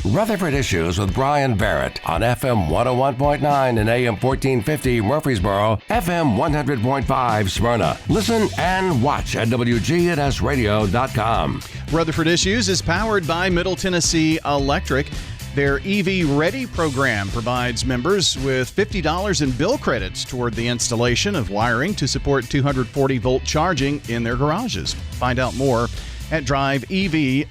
Rutherford Issues with Bryan Barrett on FM 101.9 and AM 1450 Murfreesboro, FM 100.5 Smyrna. Listen and watch at WGNSradio.com. Rutherford Issues is powered by Middle Tennessee Electric. Their EV Ready program provides members with $50 in bill credits toward the installation of wiring to support 240-volt charging in their garages. Find out more at driveev.com.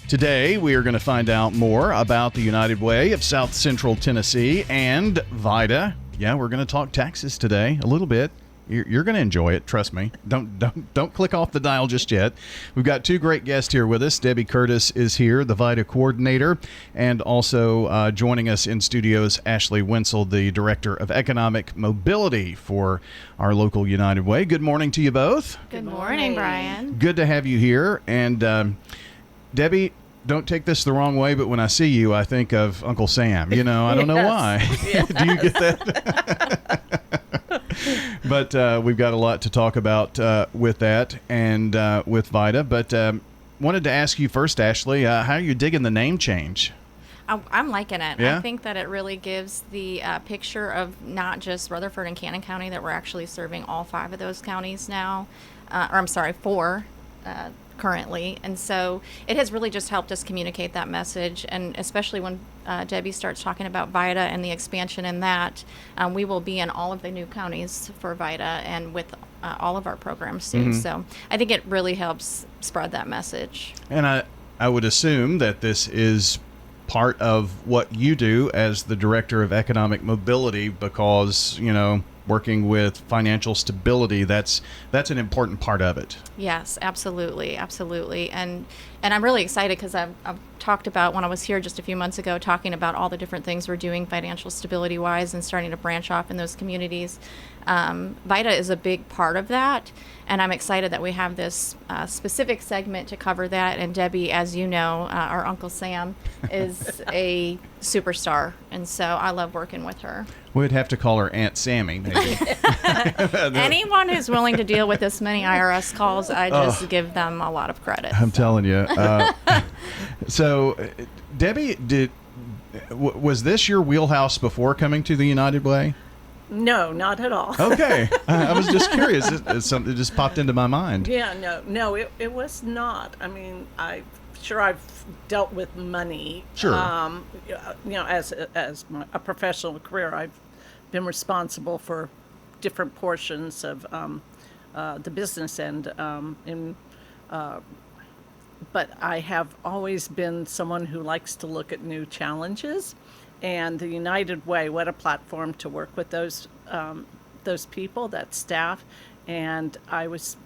Today, we are going to find out more about the United Way of South Central Tennessee and VITA. Yeah, we're going to talk taxes today a little bit. You're going to enjoy it, trust me. Don't click off the dial just yet. We've got two great guests here with us. Debbie Curtis is here, the VITA coordinator, and also joining us in studios, Ashley Wenzel, the director of economic mobility for our local United Way. Good morning to you both. Good morning, Brian. Good to have you here. And Debbie, don't take this the wrong way, but when I see you, I think of Uncle Sam. You know, I don't know why. Yeah. Do you get that? But we've got a lot to talk about with that and with VITA. But wanted to ask you first, Ashley, how are you digging the name change? I'm liking it. Yeah? I think that it really gives the picture of not just Rutherford and Cannon County, that we're actually serving all 5 of those counties now. 4 currently. And so it has really just helped us communicate that message. And especially when Debbie starts talking about VITA and the expansion in that, we will be in all of the new counties for VITA and with all of our programs soon. Mm-hmm. So I think it really helps spread that message. And I would assume that this is part of what you do as the director of economic mobility because, you know, working with financial stability, that's an important part of it. Yes, absolutely. And I'm really excited because I've talked about, when I was here just a few months ago, talking about all the different things we're doing financial stability wise and starting to branch off in those communities. VITA is a big part of that, and I'm excited that we have this specific segment to cover that. And Debbie, as you know, our Uncle Sam is a superstar, and so I love working with her. We'd have to call her Aunt Sammy, maybe. Anyone who's willing to deal with this many IRS calls, I just give them a lot of credit. I'm telling you. So, Debbie, was this your wheelhouse before coming to the United Way? No, not at all. Okay. I was just curious. Something just popped into my mind. Yeah, no, it was not. I mean, I've dealt with money. Sure. You know, as a professional career, I've been responsible for different portions of the business end. But I have always been someone who likes to look at new challenges. And the United Way, what a platform to work with those people, that staff. And I was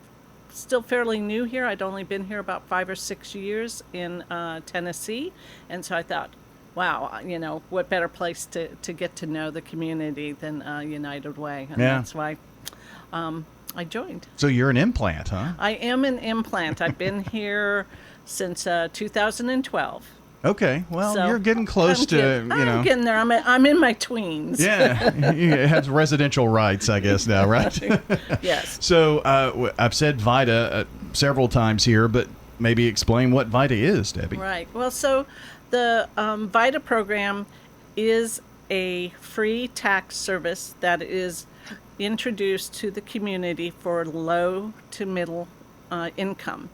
still fairly new here. I'd only been here about 5 or 6 years in Tennessee. And so I thought, wow, you know, what better place to get to know the community than United Way. And that's why I joined. So you're an implant, huh? I am an implant. I've been here since 2012. Okay, well, so you're getting close I'm getting there. I'm in my tweens. Yeah, you have residential rights, I guess, now, right? Yes. So I've said VITA several times here, but maybe explain what VITA is, Debbie. Right. Well, so the VITA program is a free tax service that is introduced to the community for low to middle income.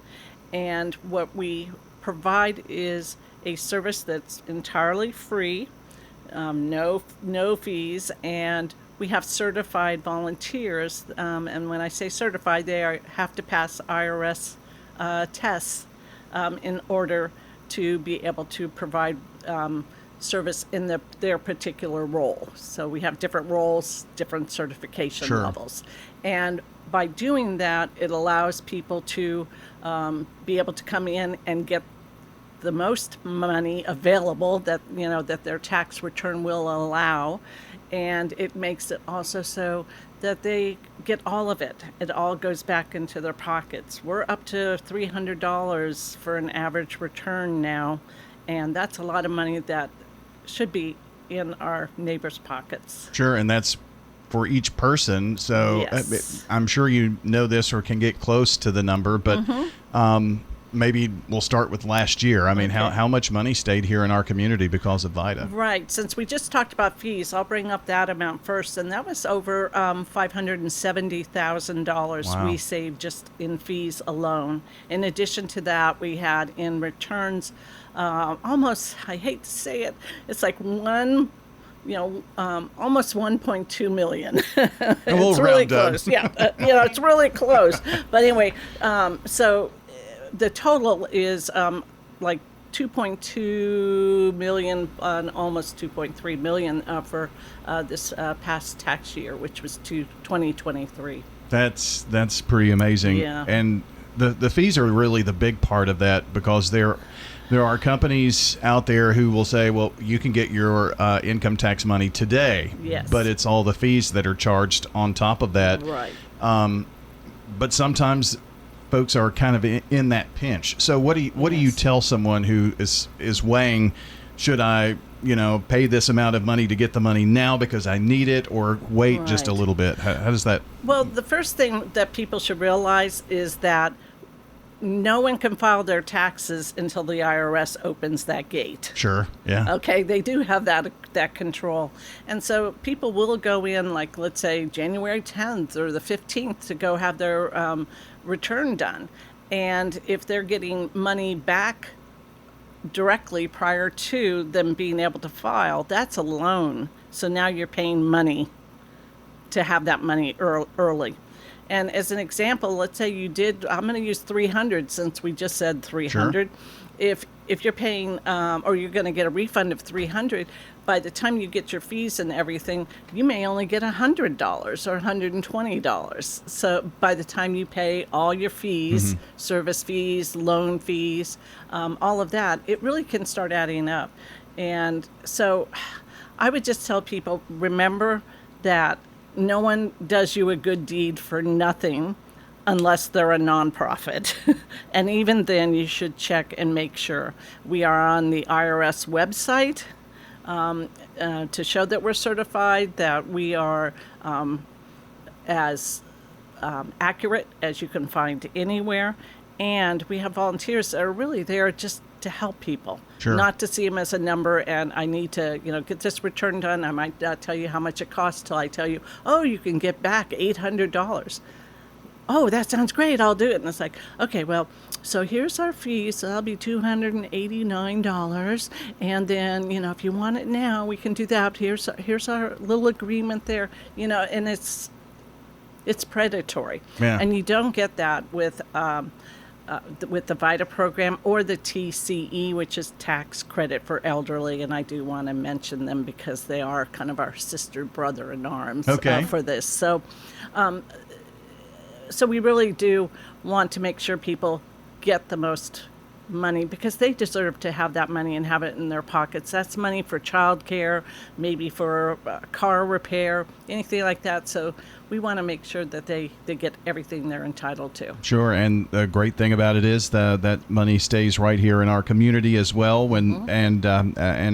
And what we provide is a service that's entirely free, no fees, and we have certified volunteers. And when I say certified, they have to pass IRS tests in order to be able to provide service in their particular role. So we have different roles, different certification levels. And by doing that, it allows people to be able to come in and get the most money available that their tax return will allow, and it makes it also so that they get all of it. It all goes back into their pockets. We're up to $300 for an average return now, and that's a lot of money that should be in our neighbors' pockets. Sure, and that's for each person. So yes. I'm sure you know this or can get close to the number, but maybe we'll start with last year. I mean, how much money stayed here in our community because of VITA? Right. Since we just talked about fees, I'll bring up that amount first, and that was over $570,000 Wow. we saved just in fees alone. In addition to that, we had in returns almost, I hate to say it, it's like almost 1.2 million. We'll It's really round up. close. Yeah, it's really close. But anyway, so the total is like 2.2 million, almost 2.3 million for this past tax year, which was 2023. That's pretty amazing. Yeah. And the fees are really the big part of that, because there are companies out there who will say, well, you can get your income tax money today, Yes. but it's all the fees that are charged on top of that. Right. But sometimes folks are kind of in that pinch. So what do you tell someone who is weighing, should I pay this amount of money to get the money now because I need it, or wait just a Right. little bit? How does that? Well, the first thing that people should realize is that no one can file their taxes until the IRS opens that gate. Sure. Yeah. Okay, they do have that control. And so people will go in, like, let's say January 10th or the 15th to go have their return done. And if they're getting money back directly prior to them being able to file, that's a loan. So now you're paying money to have that money early. And as an example, let's say you did, I'm going to use 300 since we just said 300. Sure. If you're paying, or you're going to get a refund of 300, by the time you get your fees and everything, you may only get $100 or $120. So by the time you pay all your fees, service fees, loan fees, all of that, it really can start adding up. And so I would just tell people, remember that no one does you a good deed for nothing unless they're a nonprofit. And even then, you should check and make sure. We are on the IRS website to show that we're certified, that we are as accurate as you can find anywhere. And we have volunteers that are really there just to help people, Sure. not to see them as a number and I need to, get this return done. I might not tell you how much it costs till I tell you, oh, you can get back $800. Oh, that sounds great. I'll do it. And it's like, okay, well, so here's our fees. So that'll be $289. And then, if you want it now, we can do that. Here's our little agreement there, and it's predatory. Yeah. And you don't get that with the VITA program or the TCE, which is tax credit for elderly. And I do want to mention them because they are kind of our sister brother in arms for this. So we really do want to make sure people get the most money because they deserve to have that money and have it in their pockets. That's money for childcare, maybe for car repair, anything like that. So we want to make sure that they get everything they're entitled to. Sure, and the great thing about it is that money stays right here in our community as well, and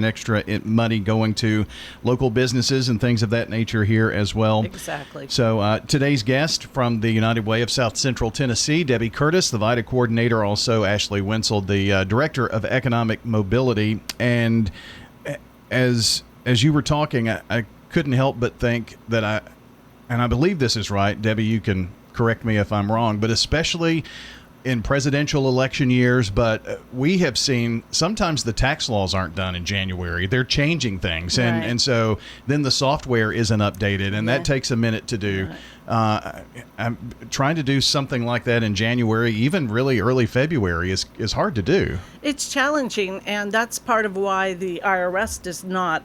extra money going to local businesses and things of that nature here as well. Exactly. So today's guest from the United Way of South Central Tennessee, Debbie Curtis, the VITA coordinator, also Ashley Wenzel, the director of economic mobility. And as you were talking, I couldn't help but think that and I believe this is right, Debbie, you can correct me if I'm wrong, but especially in presidential election years, but we have seen sometimes the tax laws aren't done in January. They're changing things. Right. And so then the software isn't updated, and that takes a minute to do. Right. I'm trying to do something like that in January, even really early February, is hard to do. It's challenging, and that's part of why the IRS does not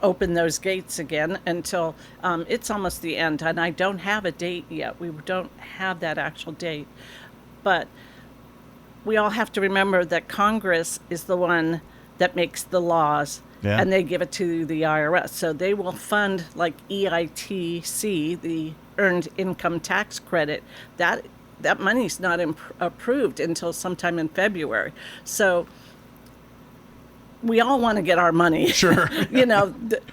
open those gates again until it's almost the end. And I don't have a date yet. We don't have that actual date. But we all have to remember that Congress is the one that makes the laws, and they give it to the IRS. So they will fund like EITC, the Earned Income Tax Credit. That money's not approved until sometime in February. So we all want to get our money. Sure.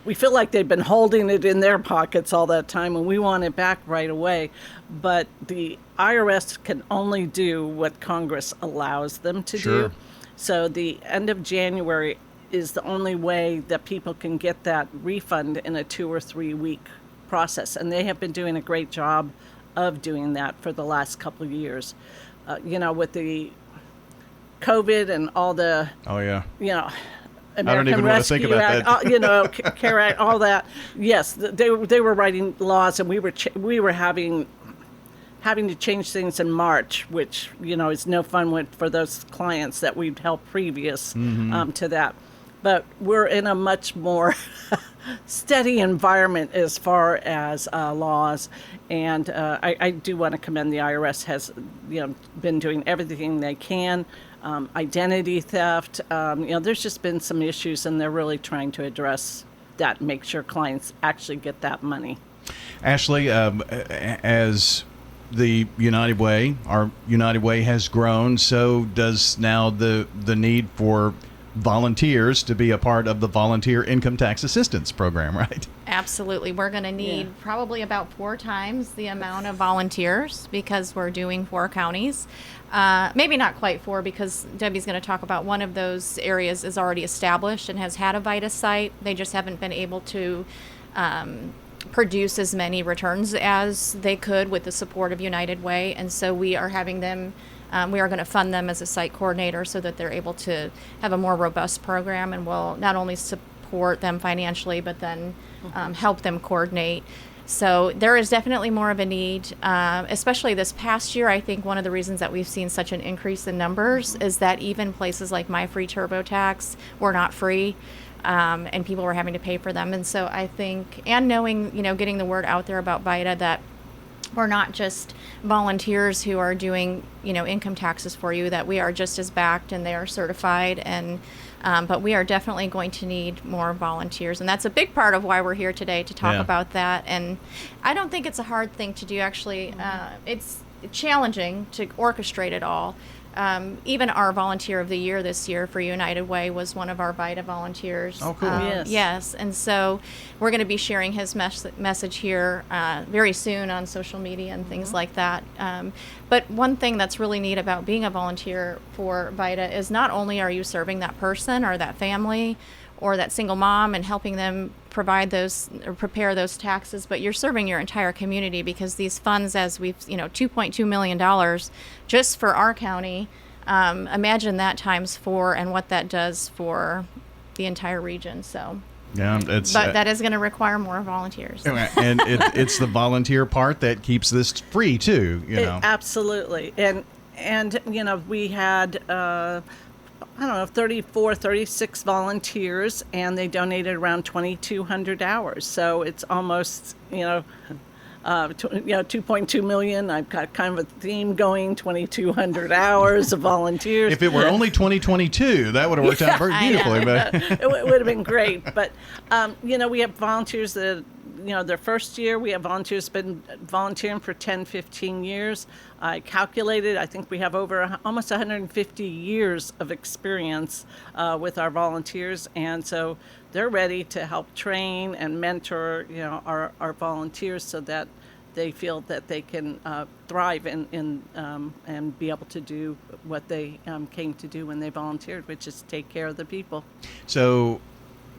We feel like they've been holding it in their pockets all that time, and we want it back right away. But the IRS can only do what Congress allows them to Sure. do. So the end of January is the only way that people can get that refund in a 2 or 3 week process. And they have been doing a great job of doing that for the last couple of years. With the COVID and all the, Oh yeah. American even want to think Rescue about Act, that. CARE Act, all that. Yes, they were writing laws, and we were having to change things in March, which is no fun for those clients that we'd helped previous to that. But we're in a much more steady environment as far as laws, and I do want to commend the IRS has been doing everything they can. Identity theft, there's just been some issues, and they're really trying to address that, make sure clients actually get that money. Ashley, as the our United Way has grown, so does now the need for volunteers to be a part of the volunteer income tax assistance program, right? Absolutely. We're going to need probably about 4 times the amount of volunteers because we're doing 4 counties. Maybe not quite 4, because Debbie's going to talk about one of those areas is already established and has had a VITA site. They just haven't been able to produce as many returns as they could with the support of United Way. And so we are having them, we are going to fund them as a site coordinator so that they're able to have a more robust program, and we'll not only support them financially, but then help them coordinate. So there is definitely more of a need, especially this past year. I think one of the reasons that we've seen such an increase in numbers is that even places like My Free TurboTax were not free, and people were having to pay for them. And so I think, and knowing, getting the word out there about VITA, that we're not just volunteers who are doing, income taxes for you, that we are just as backed and they are certified, and but we are definitely going to need more volunteers, and that's a big part of why we're here today to talk about that. And I don't think it's a hard thing to do, actually. It's challenging to orchestrate it all. Even our volunteer of the year this year for United Way was one of our VITA volunteers. Oh, cool. Yes. Yes, and so we're going to be sharing his message here very soon on social media and things like that. But one thing that's really neat about being a volunteer for VITA is not only are you serving that person or that family or that single mom and helping them provide those or prepare those taxes, but you're serving your entire community, because these funds, as we've, $2.2 million just for our county, imagine that times 4 and what that does for the entire region. So, but that is going to require more volunteers. And it's the volunteer part that keeps this free too, Absolutely. And we had 34, 36 volunteers, and they donated around 2,200 hours. So it's almost, 2.2 million. I've got kind of a theme going, 2,200 hours of volunteers. If it were only 2022, that would have worked out very beautifully. But It would have been great. But, we have volunteers that, their first year. We have volunteers been volunteering for 10, 15 years. I calculated, I think we have over almost 150 years of experience with our volunteers. And so they're ready to help train and mentor, our volunteers so that they feel that they can thrive and be able to do what they came to do when they volunteered, which is take care of the people. so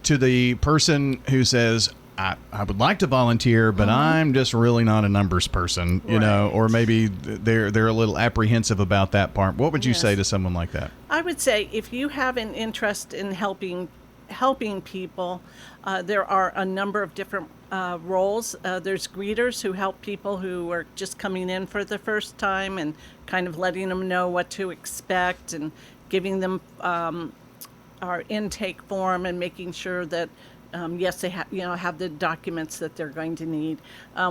to the person who says, I would like to volunteer, but I'm just really not a numbers person, or maybe they're a little apprehensive about that part. What would you say to someone like that? I would say if you have an interest in helping people, there are a number of different roles. There's greeters who help people who are just coming in for the first time and kind of letting them know what to expect and giving them our intake form and making sure that yes, they have the documents that they're going to need.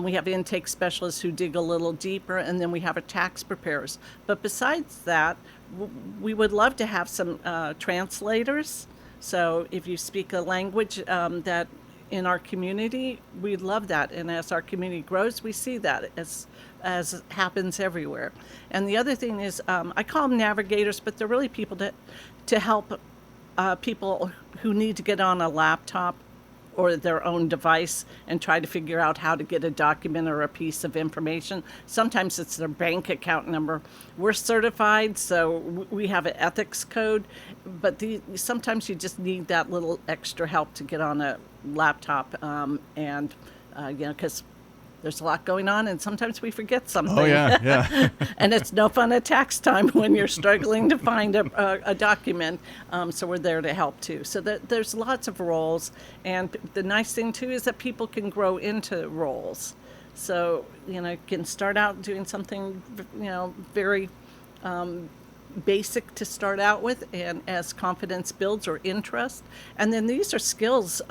We have intake specialists who dig a little deeper, and then we have our tax preparers. But besides that, we would love to have some translators. So if you speak a language that in our community, we love that. And as our community grows, we see that as happens everywhere. And the other thing is, I call them navigators, but they're really people to help people who need to get on a laptop or their own device and try to figure out how to get a document or a piece of information. Sometimes it's their bank account number. We're certified, so we have an ethics code, but sometimes you just need that little extra help to get on a laptop, because there's a lot going on, and sometimes we forget something. Oh, yeah. And it's no fun at tax time when you're struggling to find a document. So we're there to help, too. So there's lots of roles. And the nice thing, too, is that people can grow into roles. So, you can start out doing something, very basic to start out with. And as confidence builds or interest. And then these are skills,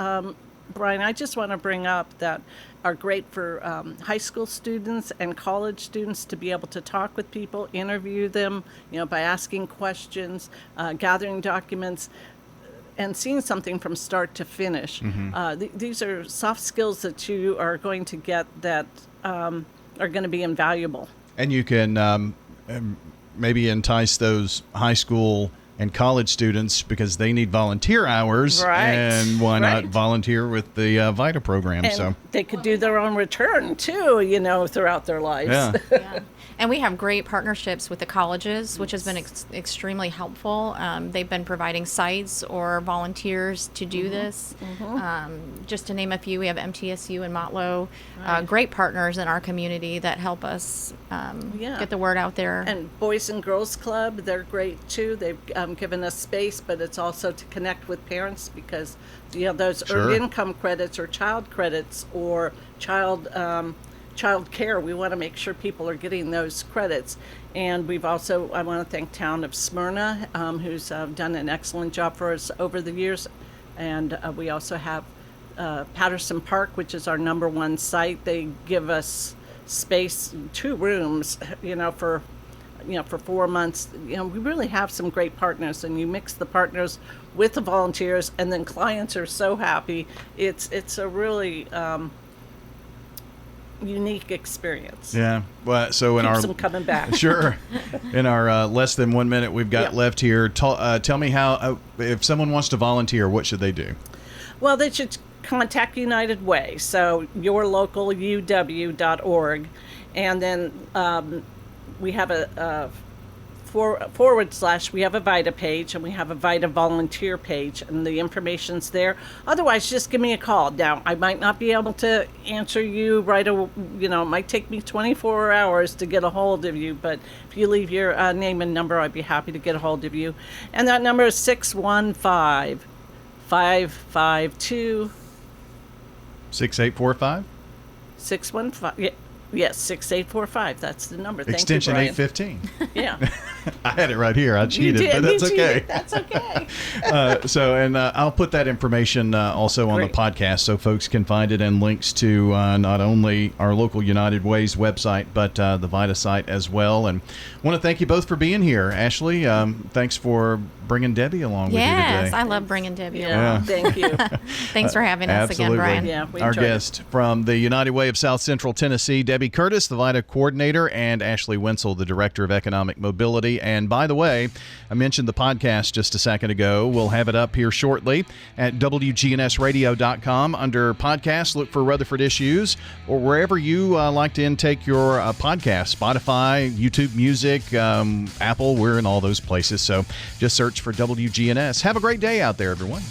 Brian, I just want to bring up that are great for high school students and college students to be able to talk with people, interview them, by asking questions, gathering documents, and seeing something from start to finish. These are soft skills that you are going to get that are going to be invaluable. And you can maybe entice those high school and college students because they need volunteer hours, right. And why not volunteer with the VITA program? And so they could do their own return too, throughout their lives. Yeah. Yeah. And we have great partnerships with the colleges, which has been extremely helpful. They've been providing sites or volunteers to do this. Just to name a few, we have MTSU and Motlow, great partners in our community that help us get the word out there. And Boys and Girls Club, they're great too. They've given us space, but it's also to connect with parents because those earned income credits or child credits or child care, we want to make sure people are getting those credits. And we've also, I want to thank Town of Smyrna, who's done an excellent job for us over the years. And we also have Patterson Park, which is our #1 site. They give us space, 2 rooms, for 4 months. We really have some great partners, and you mix the partners with the volunteers, and then clients are so happy. It's a really unique experience. Yeah. Well, so in Keeps them coming back. Sure. In our less than 1 minute we've got left here, tell me how if someone wants to volunteer, what should they do? Well, they should contact United Way, so yourlocaluw.org, and then we have a / we have a VITA page, and we have a VITA volunteer page, and the information's there. Otherwise, just give me a call. Now, I might not be able to answer you right away. It might take me 24 hours to get a hold of you, but if you leave your name and number, I'd be happy to get a hold of you. And that number is 615-552 6845? 615. Yes, 6845. That's the number. Thank Extension you, Brian. 815. Yeah. I had it right here. I cheated, You did. but that's You okay. cheated. That's okay. I'll put that information also on the podcast so folks can find it, and links to not only our local United Way's website, but the VITA site as well. And want to thank you both for being here. Ashley, thanks for bringing Debbie along with you today. Yes, I love bringing Debbie along. Thank you. Thanks for having us Absolutely. again, Brian. Yeah, we Our enjoyed it. guest from the United Way of South Central Tennessee, Debbie Curtis, the VITA coordinator, and Ashley Wenzel, the director of economic mobility. And by the way, I mentioned the podcast just a second ago. We'll have it up here shortly at WGNSradio.com under podcasts. Look for Rutherford Issues or wherever you like to intake your podcast. Spotify, YouTube Music, Apple. We're in all those places. So just search for WGNS. Have a great day out there, everyone.